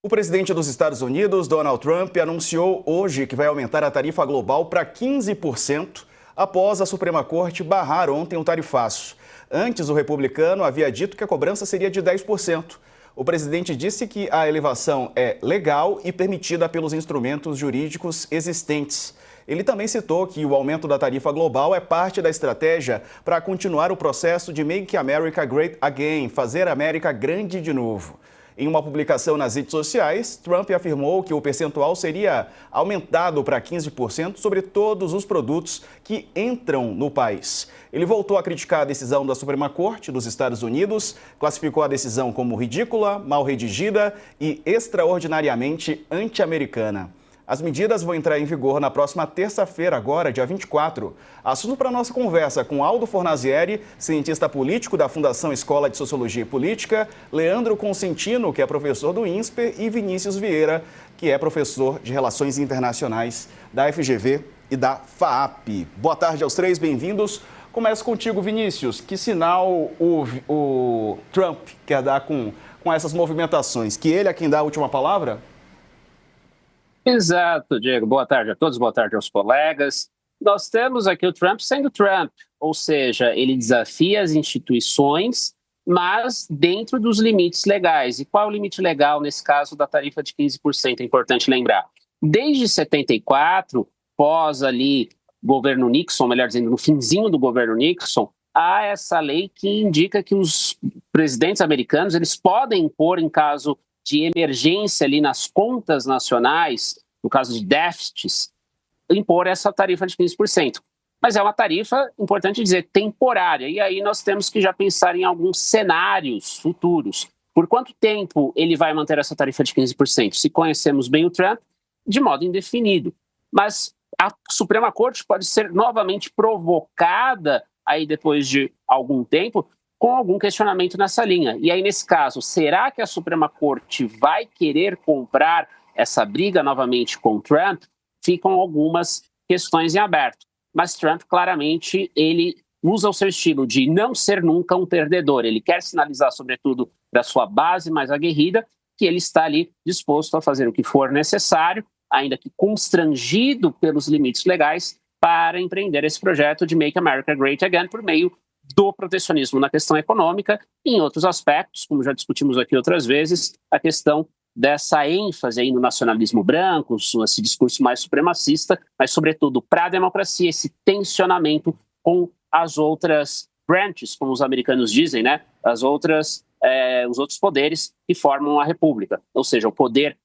O presidente dos Estados Unidos, Donald Trump, anunciou hoje que vai aumentar a tarifa global para 15% após a Suprema Corte barrar ontem o tarifaço. Antes, o republicano havia dito que a cobrança seria de 10%. O presidente disse que a elevação é legal e permitida pelos instrumentos jurídicos existentes. Ele também citou que o aumento da tarifa global é parte da estratégia para continuar o processo de Make America Great Again, fazer a América grande de novo. Em uma publicação nas redes sociais, Trump afirmou que o percentual seria aumentado para 15% sobre todos os produtos que entram no país. Ele voltou a criticar a decisão da Suprema Corte dos Estados Unidos, classificou a decisão como ridícula, mal redigida e extraordinariamente anti-americana. As medidas vão entrar em vigor na próxima terça-feira, agora, dia 24. Assunto para a nossa conversa com Aldo Fornazieri, cientista político da Fundação Escola de Sociologia e Política, Leandro Consentino, que é professor do INSPER, e Vinícius Vieira, que é professor de Relações Internacionais da FGV e da FAAP. Boa tarde aos três, bem-vindos. Começo contigo, Vinícius. Que sinal o Trump quer dar com essas movimentações? Que ele é quem dá a última palavra? Exato, Diego. Boa tarde a todos, boa tarde aos colegas. Nós temos aqui o Trump sendo Trump, ou seja, ele desafia as instituições, mas dentro dos limites legais. E qual é o limite legal nesse caso da tarifa de 15%? É importante lembrar. Desde 74, pós ali governo Nixon, melhor dizendo, no finzinho do governo Nixon, há essa lei que indica que os presidentes americanos eles podem impor em caso de emergência ali nas contas nacionais, no caso de déficits, impor essa tarifa de 15%. Mas é uma tarifa, importante dizer, temporária. E aí nós temos que já pensar em alguns cenários futuros. Por quanto tempo ele vai manter essa tarifa de 15%? Se conhecemos bem o Trump, de modo indefinido. Mas a Suprema Corte pode ser novamente provocada aí depois de algum tempo com algum questionamento nessa linha. E aí, nesse caso, será que a Suprema Corte vai querer comprar essa briga novamente com Trump? Ficam algumas questões em aberto. Mas Trump, claramente, ele usa o seu estilo de não ser nunca um perdedor. Ele quer sinalizar, sobretudo, da sua base mais aguerrida, que ele está ali disposto a fazer o que for necessário, ainda que constrangido pelos limites legais, para empreender esse projeto de Make America Great Again por meio do protecionismo na questão econômica e em outros aspectos, como já discutimos aqui outras vezes, a questão dessa ênfase aí no nacionalismo branco, esse discurso mais supremacista, mas sobretudo para a democracia, esse tensionamento com as outras branches, como os americanos dizem, né? Os outros poderes que formam a república, ou seja, o poder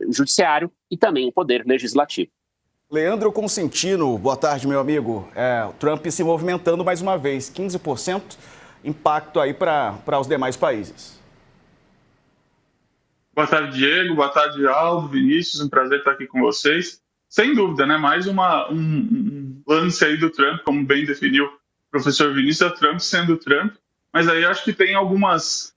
judiciário e também o poder legislativo. Leandro Consentino, boa tarde, meu amigo. O Trump se movimentando mais uma vez, 15% impacto aí para os demais países. Boa tarde, Diego. Boa tarde, Aldo, Vinícius. Um prazer estar aqui com vocês. Sem dúvida, né? Mais um lance aí do Trump, como bem definiu o professor Vinícius, é Trump sendo Trump. Mas aí acho que tem algumas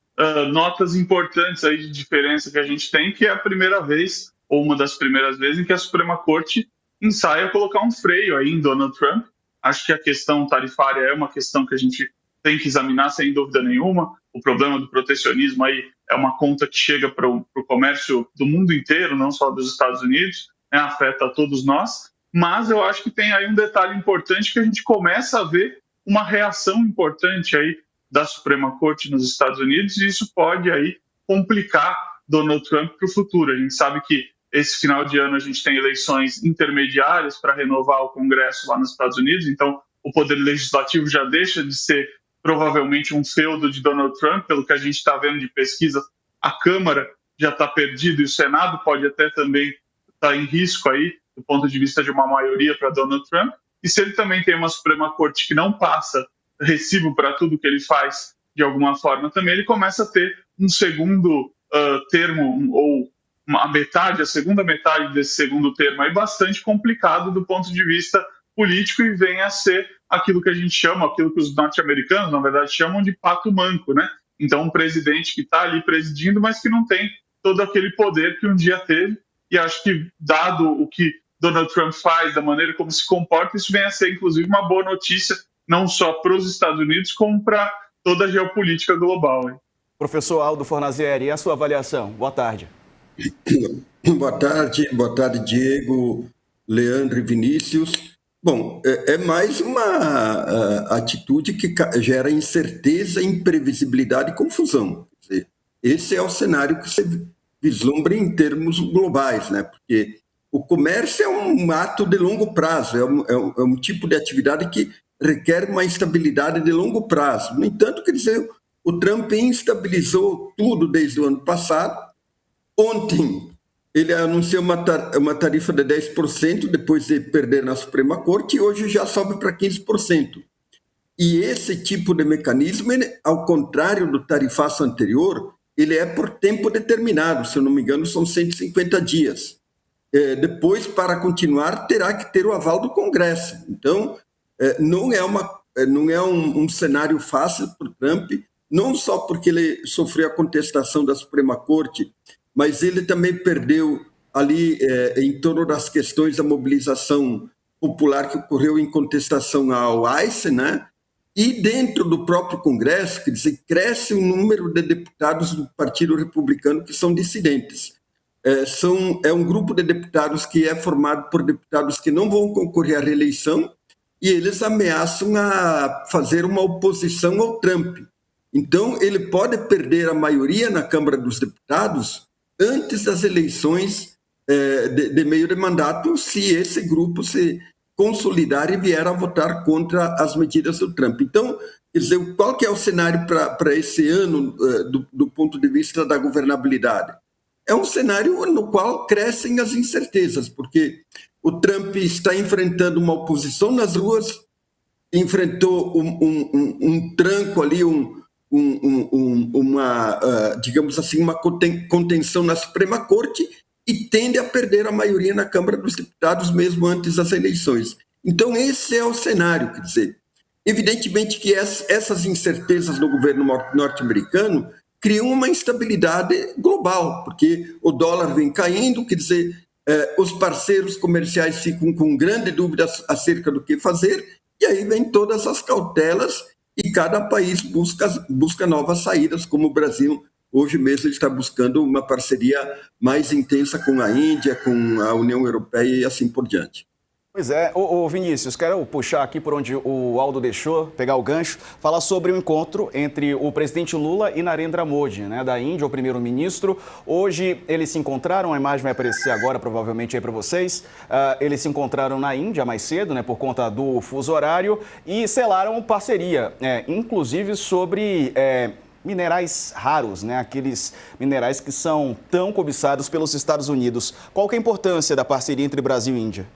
notas importantes aí de diferença que a gente tem, que é a primeira vez, ou uma das primeiras vezes, em que a Suprema Corte ensaia colocar um freio aí em Donald Trump. Acho que a questão tarifária é uma questão que a gente tem que examinar sem dúvida nenhuma. O problema do protecionismo aí é uma conta que chega para o comércio do mundo inteiro, não só dos Estados Unidos, né, afeta a todos nós. Mas eu acho que tem aí um detalhe importante que a gente começa a ver uma reação importante aí da Suprema Corte nos Estados Unidos e isso pode aí complicar Donald Trump para o futuro. A gente sabe que esse final de ano a gente tem eleições intermediárias para renovar o Congresso lá nos Estados Unidos, então o poder legislativo já deixa de ser provavelmente um feudo de Donald Trump, pelo que a gente está vendo de pesquisa, a Câmara já está perdida e o Senado pode até também estar em risco aí, do ponto de vista de uma maioria para Donald Trump, e se ele também tem uma Suprema Corte que não passa recibo para tudo que ele faz de alguma forma também, ele começa a ter um segundo termo, ou a segunda metade desse segundo termo é bastante complicado do ponto de vista político e vem a ser aquilo que a gente chama, aquilo que os norte-americanos, na verdade, chamam de pato manco, né? Então, um presidente que está ali presidindo, mas que não tem todo aquele poder que um dia teve. E acho que, dado o que Donald Trump faz, da maneira como se comporta, isso vem a ser, inclusive, uma boa notícia, não só para os Estados Unidos, como para toda a geopolítica global. Hein? Professor Aldo Fornazieri, e a sua avaliação? Boa tarde. Boa tarde, Diego, Leandro e Vinícius. Bom, é mais uma atitude que gera incerteza, imprevisibilidade e confusão. Quer dizer, esse é o cenário que você vislumbra em termos globais, né? Porque o comércio é um ato de longo prazo, é um tipo de atividade que requer uma estabilidade de longo prazo. No entanto, quer dizer, o Trump instabilizou tudo desde o ano passado. Ontem, ele anunciou uma tarifa de 10% depois de perder na Suprema Corte e hoje já sobe para 15%. E esse tipo de mecanismo, ao contrário do tarifaço anterior, ele é por tempo determinado, se eu não me engano, são 150 dias. Depois, para continuar, terá que ter o aval do Congresso. Então, não é um cenário fácil para o Trump, não só porque ele sofreu a contestação da Suprema Corte, mas ele também perdeu ali em torno das questões da mobilização popular que ocorreu em contestação ao ICE, né? E dentro do próprio Congresso, quer dizer, cresce o número de deputados do Partido Republicano que são dissidentes. É um grupo de deputados que é formado por deputados que não vão concorrer à reeleição e eles ameaçam a fazer uma oposição ao Trump. Então, ele pode perder a maioria na Câmara dos Deputados antes das eleições de meio de mandato, se esse grupo se consolidar e vier a votar contra as medidas do Trump. Então, quer dizer, qual que é o cenário para esse ano do ponto de vista da governabilidade? É um cenário no qual crescem as incertezas, porque o Trump está enfrentando uma oposição nas ruas, enfrentou um tranco ali, digamos assim, uma contenção na Suprema Corte e tende a perder a maioria na Câmara dos Deputados mesmo antes das eleições. Então, esse é o cenário, quer dizer, evidentemente que essas incertezas no governo norte-americano criam uma instabilidade global, porque o dólar vem caindo, quer dizer, os parceiros comerciais ficam com grande dúvida acerca do que fazer, e aí vem todas as cautelas e cada país busca novas saídas, como o Brasil hoje mesmo está buscando uma parceria mais intensa com a Índia, com a União Europeia e assim por diante. Pois é, ô Vinícius, quero puxar aqui por onde o Aldo deixou, pegar o gancho, falar sobre o encontro entre o presidente Lula e Narendra Modi, né, da Índia, o primeiro-ministro. Hoje eles se encontraram, a imagem vai aparecer agora provavelmente aí para vocês, eles se encontraram na Índia mais cedo, né, por conta do fuso horário, e selaram parceria, inclusive sobre minerais raros, né, aqueles minerais que são tão cobiçados pelos Estados Unidos. Qual que é a importância da parceria entre Brasil e Índia?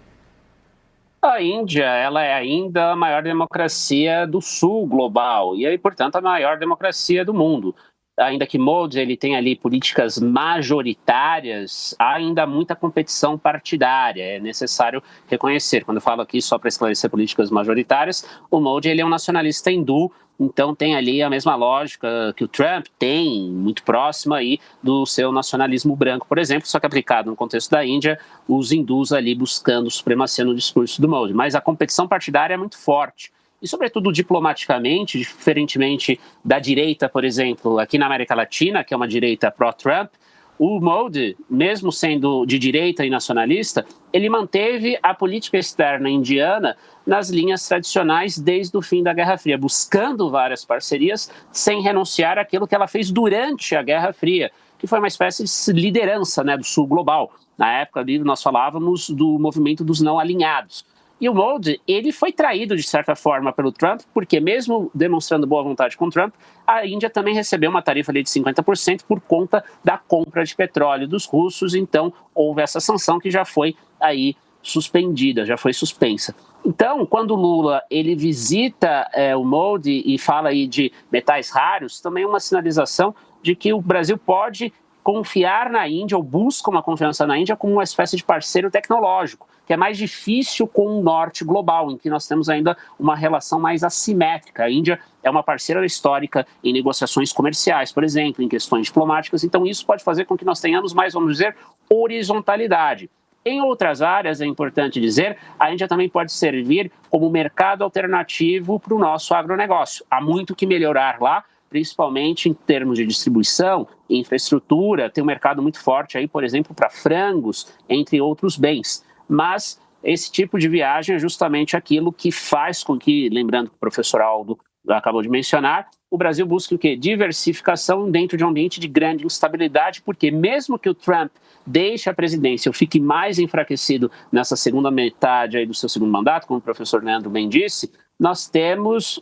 A Índia, ela é ainda a maior democracia do sul global e, portanto, a maior democracia do mundo. Ainda que Modi ele tenha ali políticas majoritárias, há ainda muita competição partidária, é necessário reconhecer. Quando eu falo aqui só para esclarecer políticas majoritárias, o Modi ele é um nacionalista hindu, então tem ali a mesma lógica que o Trump tem, muito próxima aí do seu nacionalismo branco, por exemplo, só que aplicado no contexto da Índia, os hindus ali buscando supremacia no discurso do Modi. Mas a competição partidária é muito forte. E, sobretudo, diplomaticamente, diferentemente da direita, por exemplo, aqui na América Latina, que é uma direita pró-Trump, o Modi, mesmo sendo de direita e nacionalista, ele manteve a política externa indiana nas linhas tradicionais desde o fim da Guerra Fria, buscando várias parcerias sem renunciar àquilo que ela fez durante a Guerra Fria, que foi uma espécie de liderança, né, do sul global. Na época ali nós falávamos do movimento dos não alinhados. E o Modi, ele foi traído, de certa forma, pelo Trump, porque mesmo demonstrando boa vontade com o Trump, a Índia também recebeu uma tarifa ali de 50% por conta da compra de petróleo dos russos. Então, houve essa sanção que já foi aí suspendida, já foi suspensa. Então, quando o Lula ele visita o Modi e fala aí de metais raros, também é uma sinalização de que o Brasil pode confiar na Índia, ou busca uma confiança na Índia como uma espécie de parceiro tecnológico, que é mais difícil com o norte global, em que nós temos ainda uma relação mais assimétrica. A Índia é uma parceira histórica em negociações comerciais, por exemplo, em questões diplomáticas, então isso pode fazer com que nós tenhamos mais, vamos dizer, horizontalidade. Em outras áreas, é importante dizer, a Índia também pode servir como mercado alternativo para o nosso agronegócio. Há muito que melhorar lá, principalmente em termos de distribuição, infraestrutura, tem um mercado muito forte aí, por exemplo, para frangos, entre outros bens. Mas esse tipo de viagem é justamente aquilo que faz com que, lembrando que o professor Aldo acabou de mencionar, o Brasil busque o quê? Diversificação dentro de um ambiente de grande instabilidade, porque mesmo que o Trump deixe a presidência ou fique mais enfraquecido nessa segunda metade aí do seu segundo mandato, como o professor Leandro bem disse, nós temos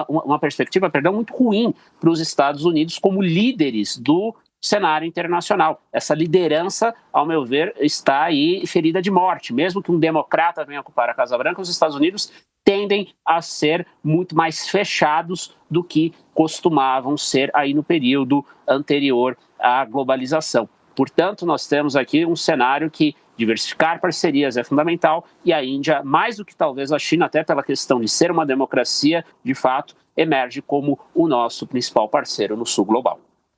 uma perspectiva muito ruim para os Estados Unidos como líderes do cenário internacional. Essa liderança, ao meu ver, está aí ferida de morte. Mesmo que um democrata venha ocupar a Casa Branca, os Estados Unidos tendem a ser muito mais fechados do que costumavam ser aí no período anterior à globalização. Portanto, nós temos aqui um cenário que diversificar parcerias é fundamental e a Índia, mais do que talvez a China, até pela questão de ser uma democracia, de fato, emerge como o nosso principal parceiro no sul global.